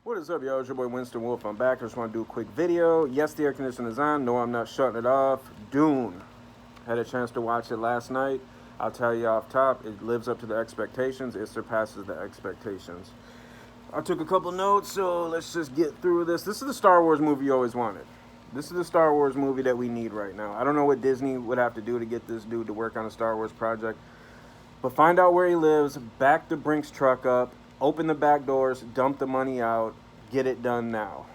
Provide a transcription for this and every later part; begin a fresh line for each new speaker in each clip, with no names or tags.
What is up, y'all? It's your boy Winston Wolf. I'm back. I just want to do a quick video. Yes, the air conditioner is on. No, I'm not shutting it off. Dune. Had a chance to watch it last night. I'll tell you off top, it lives up to the expectations. It surpasses the expectations. I took a couple notes, so let's just get through this. This is the Star Wars movie you always wanted. This is the Star Wars movie that we need right now. I don't know what Disney would have to do to get this dude to work on a Star Wars project, but find out where he lives, back the Brinks truck up, open the back doors, dump the money out, get it done now.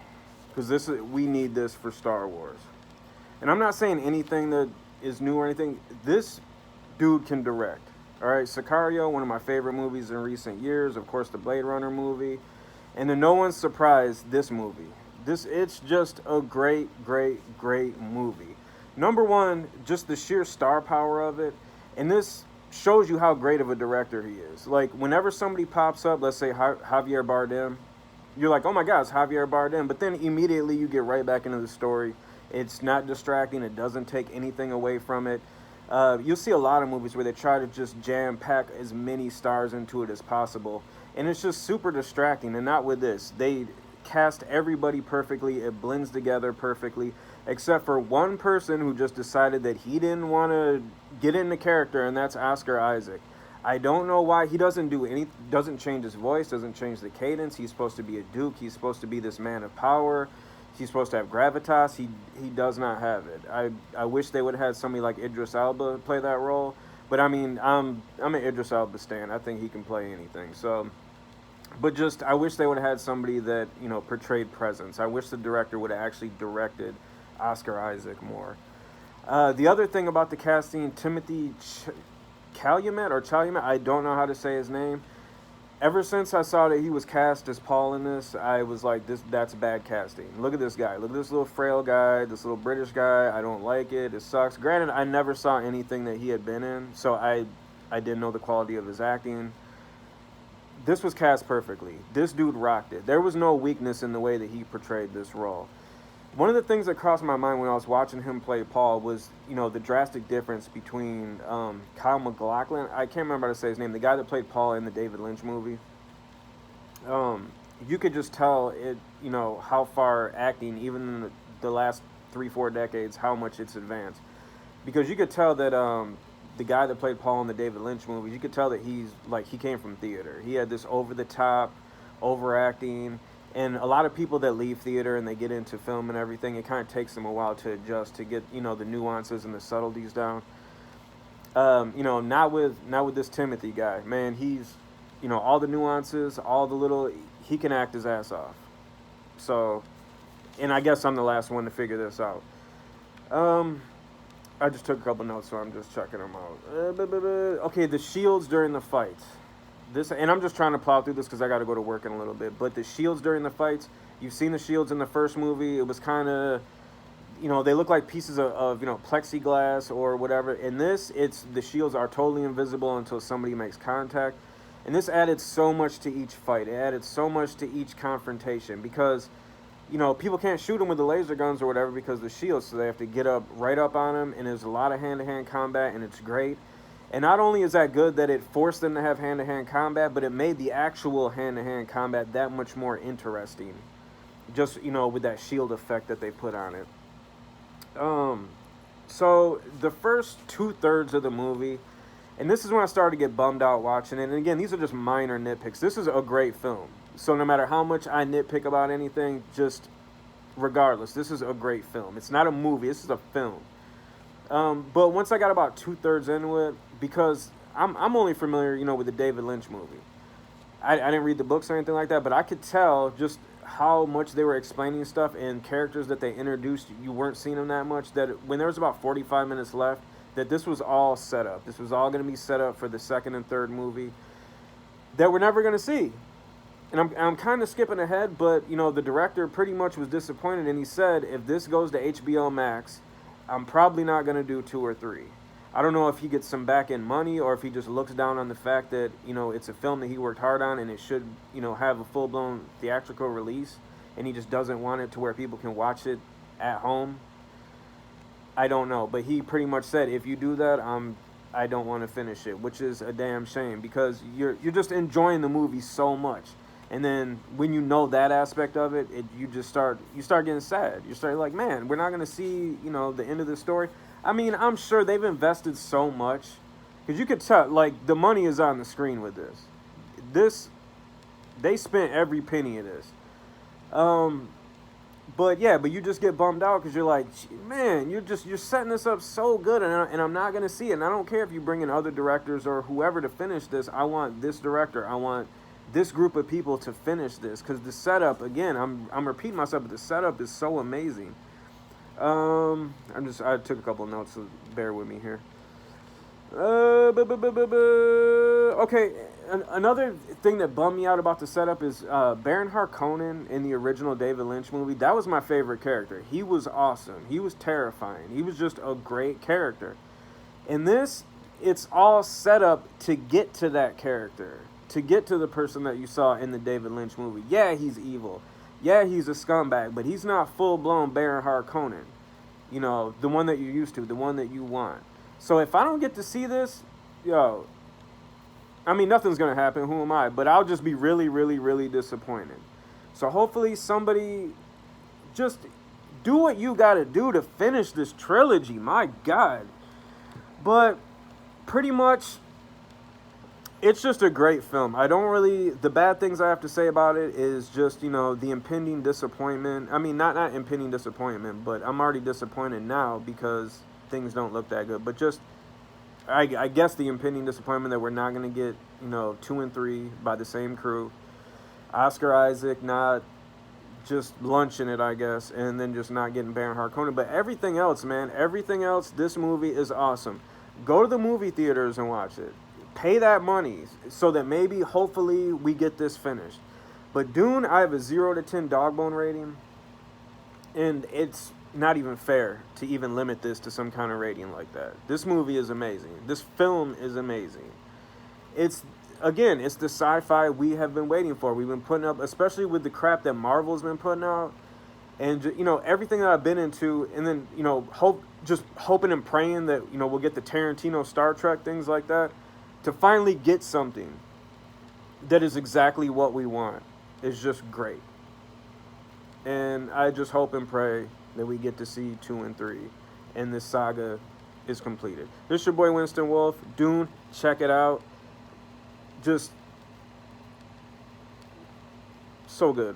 Because we need this for Star Wars. And I'm not saying anything that is new or anything. This dude can direct. All right, Sicario, one of my favorite movies in recent years. Of course, the Blade Runner movie. And to no one's surprise, this movie. It's just a great movie. Number one, just the sheer star power of it. And this shows you how great of a director he is. Like, whenever somebody pops up, let's say Javier Bardem, you're like, oh my God, it's Javier Bardem. But then immediately you get right back into the story. It's not distracting. It doesn't take anything away from it. You'll see a lot of movies where they try to just jam-pack as many stars into it as possible. And it's just super distracting. And not with this. They cast everybody perfectly. It blends together perfectly. Except for one person who just decided that he didn't want to get into character, and that's Oscar Isaac. I don't know why. He doesn't change his voice, doesn't change the cadence. He's supposed to be a duke. He's supposed to be this man of power. He's supposed to have gravitas. He does not have it. I wish they would have had somebody like Idris Elba play that role. But I mean, I'm an Idris Elba stan. I think he can play anything. So, but just I wish they would have had somebody that portrayed presence. I wish the director would have actually directed Oscar Isaac more. The other thing about the casting, Timothy Chalamet, I don't know how to say his name. Ever since I saw that he was cast as Paul in this, I was like, that's bad casting. Look at this guy. Look at this little frail guy, this little British guy. I don't like it. It sucks. Granted, I never saw anything that he had been in, so I didn't know the quality of his acting. This was cast perfectly. This dude rocked it. There was no weakness in the way that he portrayed this role. One of the things that crossed my mind when I was watching him play Paul was, the drastic difference between Kyle MacLachlan. I can't remember how to say his name. The guy that played Paul in the David Lynch movie. You could just tell it, how far acting, even in the last 3-4 decades, how much it's advanced. Because you could tell that the guy that played Paul in the David Lynch movies, you could tell that he came from theater. He had this over-the-top, overacting. And a lot of people that leave theater and they get into film and everything, it kind of takes them a while to adjust, to get, the nuances and the subtleties down. Not with this Timothy guy. Man, he's, all the nuances, all the little, he can act his ass off. So, and I guess I'm the last one to figure this out. I just took a couple notes, so I'm just checking them out. Okay, the shields during the fights. And I'm just trying to plow through this because I got to go to work in a little bit. But the shields during the fights, you've seen the shields in the first movie. It was kind of, they look like pieces of plexiglass or whatever. In this, the shields are totally invisible until somebody makes contact. And this added so much to each fight. It added so much to each confrontation because, people can't shoot them with the laser guns or whatever because of the shields. So they have to get up right up on them. And there's a lot of hand-to-hand combat, and it's great. And not only is that good that it forced them to have hand-to-hand combat, but it made the actual hand-to-hand combat that much more interesting. Just, with that shield effect that they put on it. So the first 2/3 of the movie, and this is when I started to get bummed out watching it. And again, these are just minor nitpicks. This is a great film. So no matter how much I nitpick about anything, just regardless, this is a great film. It's not a movie. This is a film. But once I got about 2/3 into it, because I'm only familiar, with the David Lynch movie. I didn't read the books or anything like that, but I could tell just how much they were explaining stuff and characters that they introduced, you weren't seeing them that much, that when there was about 45 minutes left, that this was all set up. This was all going to be set up for the second and third movie that we're never going to see. And I'm kind of skipping ahead, but, the director pretty much was disappointed, and he said, if this goes to HBO Max, I'm probably not going to do 2 or 3. I don't know if he gets some back-end money or if he just looks down on the fact that, it's a film that he worked hard on and it should, have a full-blown theatrical release, and he just doesn't want it to where people can watch it at home. I don't know, but he pretty much said, if you do that, I don't want to finish it, which is a damn shame because you're just enjoying the movie so much. And then when you know that aspect of it, you start getting sad. You start like, man, we're not gonna see, you know, the end of the story. I mean, I'm sure they've invested so much, because you could tell, like, the money is on the screen with this. This, they spent every penny of this. Um, but yeah, but you just get bummed out because you're like, man, you're setting this up so good, and I'm not gonna see it. And I don't care if you bring in other directors or whoever to finish this. I want this director. I want this group of people to finish this, because the setup, again, I'm repeating myself, but the setup is so amazing. I took a couple of notes, so bear with me here. Okay, another thing that bummed me out about the setup is Baron Harkonnen in the original David Lynch movie. That was my favorite character. He was awesome. He was terrifying. He was just a great character. In this, it's all set up to get to that character, to get to the person that you saw in the David Lynch movie. Yeah, he's evil. Yeah, he's a scumbag, but he's not full-blown Baron Harkonnen. You know, the one that you're used to, the one that you want. So if I don't get to see this, yo, I mean, nothing's going to happen. Who am I? But I'll just be really, really, really disappointed. So hopefully somebody just do what you got to do to finish this trilogy. My God. But pretty much, it's just a great film. I don't really, the bad things I have to say about it is just, you know, the impending disappointment. I mean, not impending disappointment, but I'm already disappointed now because things don't look that good. But just, I guess the impending disappointment that we're not going to get, you know, 2 and 3 by the same crew. Oscar Isaac not just lunching it, I guess, and then just not getting Baron Harkonnen. But everything else, man, everything else, this movie is awesome. Go to the movie theaters and watch it. Pay that money so that maybe, hopefully, we get this finished. But Dune, I have a 0 to 10 dog bone rating. And it's not even fair to even limit this to some kind of rating like that. This movie is amazing. This film is amazing. It's, again, it's the sci-fi we have been waiting for. We've been putting up, especially with the crap that Marvel's been putting out. And, you know, everything that I've been into, and then, you know, just hoping and praying that, you know, we'll get the Tarantino Star Trek, things like that. To finally get something that is exactly what we want is just great. And I just hope and pray that we get to see 2 and 3 and this saga is completed. This is your boy Winston Wolf. Dune, check it out. Just so good.